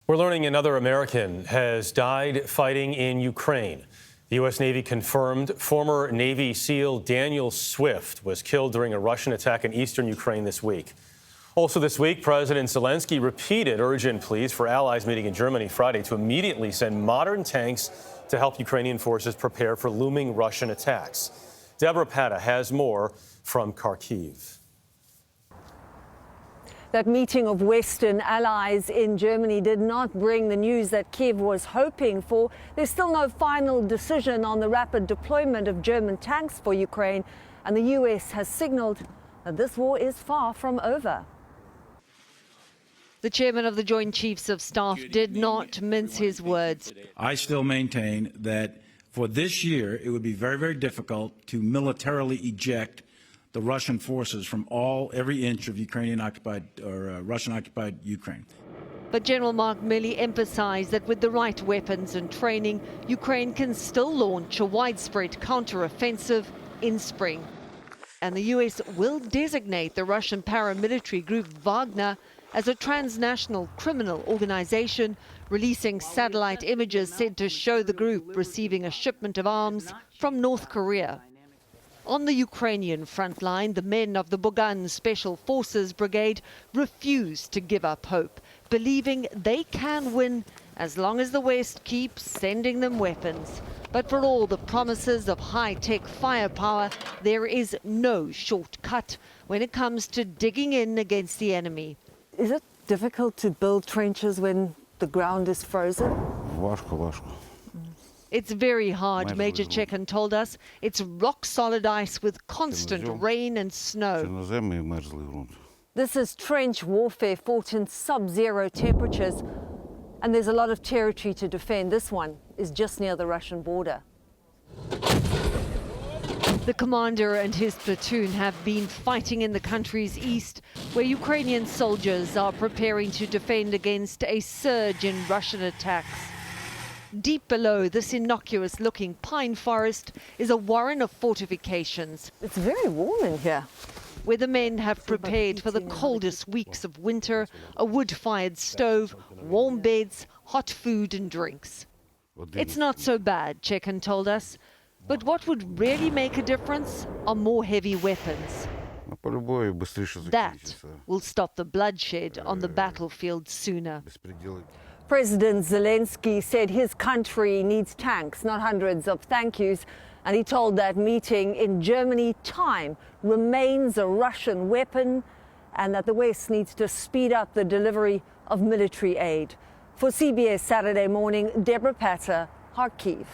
We're learning another American has died fighting in Ukraine. The U.S. Navy confirmed former Navy SEAL Daniel Swift was killed during a Russian attack in eastern Ukraine this week. Also this week, President Zelensky repeated urgent pleas for allies meeting in Germany Friday to immediately send modern tanks to help Ukrainian forces prepare for looming Russian attacks. Debra Patta has more from Kharkiv. That meeting of Western allies in Germany did not bring the news that Kyiv was hoping for. There's still no final decision on the rapid deployment of German tanks for Ukraine, and the U.S. has signaled that this war is far from over. The chairman of the Joint Chiefs of Staff did not mince his words. I still maintain that for this year, it would be very, very difficult to militarily eject the Russian forces from every inch of Ukrainian-occupied or Russian-occupied Ukraine. But General Mark Milley emphasized that with the right weapons and training, Ukraine can still launch a widespread counteroffensive in spring. And the U.S. will designate the Russian paramilitary group Wagner as a transnational criminal organization, releasing satellite images said to show the group receiving a shipment of arms from North Korea. On the Ukrainian front line, the men of the Bugan Special Forces Brigade refuse to give up hope, believing they can win as long as the West keeps sending them weapons. But for all the promises of high-tech firepower, there is no shortcut when it comes to digging in against the enemy. Is it difficult to build trenches when the ground is frozen? It's very hard, Major Chekan told us. It's rock-solid ice with constant rain and snow. This is trench warfare fought in sub-zero temperatures, and there's a lot of territory to defend. This one is just near the Russian border. The commander and his platoon have been fighting in the country's east, where Ukrainian soldiers are preparing to defend against a surge in Russian attacks. Deep below this innocuous-looking pine forest is a warren of fortifications. It's very warm in here. Where the men have prepared for the coldest weeks of winter, a wood-fired stove, warm beds, hot food and drinks. It's not so bad, Chekan told us. But what would really make a difference are more heavy weapons. That will stop the bloodshed on the battlefield sooner. President Zelensky said his country needs tanks, not hundreds of thank yous. And he told that meeting in Germany time remains a Russian weapon and that the West needs to speed up the delivery of military aid. For CBS Saturday Morning, Debra Patta, Kharkiv.